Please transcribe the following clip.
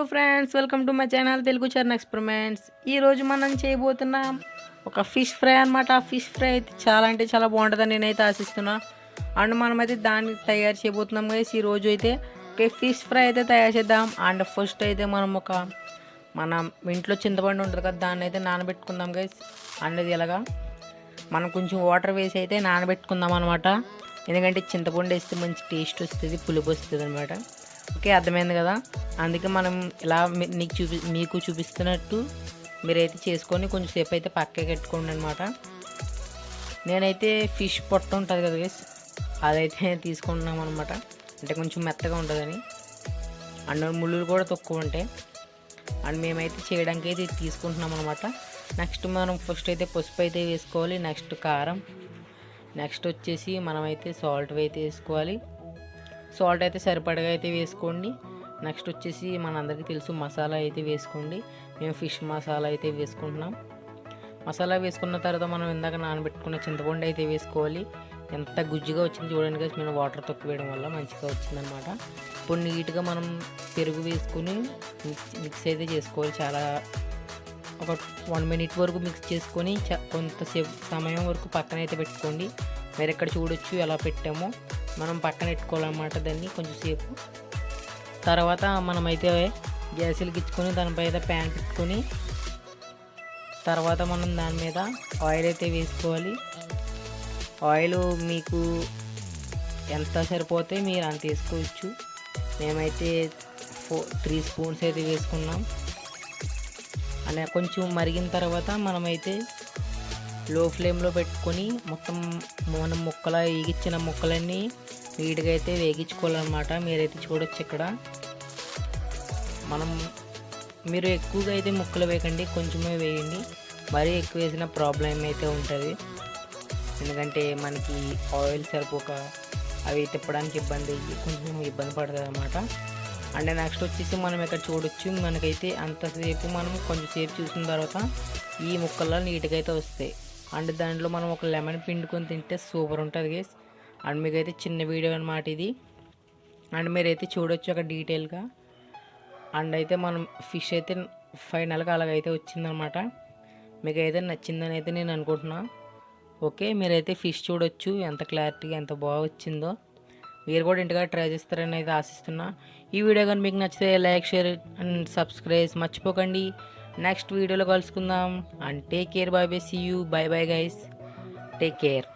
Friends, welcome to my channel Telugu Charan experiments. ఈరోజు మనం చేయబోతున్నాం ఒక ఫిష్ ఫ్రై అనమాట. ఆ ఫిష్ ఫ్రై అయితే చాలా అంటే చాలా బాగుంటుందని నేనైతే ఆశిస్తున్నా. అండ్ మనమైతే దాన్ని తయారు చేయబోతున్నాం గైస్. ఈరోజు అయితే ఫిష్ ఫ్రై అయితే తయారు చేద్దాం. అండ్ ఫస్ట్ అయితే మనం ఇంట్లో చింతపండు ఉంటుంది కదా, దాన్ని అయితే నానబెట్టుకుందాం గైస్. అండ్ ఇది ఎలాగా మనం కొంచెం వాటర్ వేసి అయితే నానబెట్టుకుందాం అనమాట. ఎందుకంటే చింతపండు వేస్తే మంచి టేస్ట్ వస్తుంది, పులుపు వస్తుంది అనమాట. ఓకే, అర్థమైంది కదా. అందుకే మనం ఇలా మీకు చూపిస్తున్నట్టు మీరైతే చేసుకొని కొంచెం సేపు అయితే పక్కకి పెట్టుకోండి అనమాట. నేనైతే ఫిష్ పొట్ట ఉంటుంది కదా గైస్, అదైతే తీసుకుంటున్నాం అనమాట. అంటే కొంచెం మెత్తగా ఉంటుందని, అండ్ ముళ్ళులు కూడా తక్కువ ఉంటాయి. అండ్ మేమైతే చేయడానికి అయితే తీసుకుంటున్నాం అనమాట. నెక్స్ట్ మనం ఫస్ట్ అయితే పసుపు అయితే వేసుకోవాలి, నెక్స్ట్ కారం, నెక్స్ట్ వచ్చేసి మనమైతే సాల్ట్ అయితే వేసుకోవాలి. సాల్ట్ అయితే సరిపడగా అయితే వేసుకోండి. నెక్స్ట్ వచ్చేసి మనందరికీ తెలుసు మసాలా అయితే వేసుకోండి. మేము ఫిష్ మసాలా అయితే వేసుకుంటున్నాం. మసాలా వేసుకున్న తర్వాత మనం ఇందాక నానబెట్టుకున్న చింతపండు అయితే వేసుకోవాలి. ఎంత గుజ్జుగా వచ్చింది చూడండి కదా, మేము వాటర్ తక్కువ వేయడం వల్ల మంచిగా వచ్చిందనమాట. ఇప్పుడు నీట్గా మనం పెరుగు వేసుకుని మిక్స్ అయితే చేసుకోవాలి. చాలా ఒక 1 minute వరకు మిక్స్ చేసుకొని కొంతసేపు సమయం వరకు పక్కన అయితే పెట్టుకోండి. మీరు ఇక్కడ చూడొచ్చు ఎలా పెట్టామో, మనం పక్కన పెట్టుకోవాలన్నమాట దాన్ని కొంచెం సేపు. తర్వాత మనమైతే గ్యాస్ వెలిగించుకొని దానిపై ప్యాన్ పెట్టుకొని తర్వాత మనం దాని మీద ఆయిల్ అయితే వేసుకోవాలి. ఆయిల్ మీకు ఎంత సరిపోతే మీరు అంత వేసుకోవచ్చు. మేమైతే 3 spoons అయితే వేసుకున్నాం. అలా కొంచెం మరిగిన తర్వాత మనమైతే లో ఫ్లేమ్లో పెట్టుకొని మొత్తం మనం వేగించిన ముక్కలన్నీ నీట్గా అయితే వేగించుకోవాలన్నమాట. మీరైతే చూడొచ్చు ఇక్కడ మీరు ఎక్కువగా అయితే ముక్కలు వేయకండి, కొంచెమే వేయండి. మరీ ఎక్కువ వేసిన ప్రాబ్లం అయితే ఉంటుంది. ఎందుకంటే మనకి ఆయిల్ సరిపోక అవి తిప్పడానికి కొంచెం ఇబ్బంది పడుతుంది అన్నమాట. అండ్ నెక్స్ట్ వచ్చేసి మనం ఇక్కడ చూడొచ్చు, మనకైతే అంతసేపు మనం కొంచెంసేపు చూసిన తర్వాత ఈ ముక్కల్లో నీట్గా అయితే వస్తాయి. అండ్ దాంట్లో మనం ఒక లెమన్ పిండుకొని తింటే సూపర్ ఉంటుంది గైస్. అండ్ మీకైతే చిన్న వీడియో అనమాట ఇది. అండ్ మీరైతే చూడొచ్చు అక్కడ డీటెయిల్గా. అండ్ అయితే మనం ఫిష్ అయితే ఫైనల్గా అలాగైతే వచ్చిందనమాట. మీకైతే నచ్చిందని అయితే నేను అనుకుంటున్నా. ఓకే, మీరైతే ఫిష్ చూడొచ్చు ఎంత క్లారిటీగా ఎంత బాగా వచ్చిందో. మీరు కూడా ఇంటిగా ట్రై చేస్తారని అయితే ఆశిస్తున్నా. ఈ వీడియో కానీ మీకు నచ్చితే లైక్, షేర్ అండ్ సబ్స్క్రైబ్ మర్చిపోకండి. నెక్స్ట్ వీడియోలో కలుసుకుందాం. And take care, bye bye, see you, bye bye guys, take care.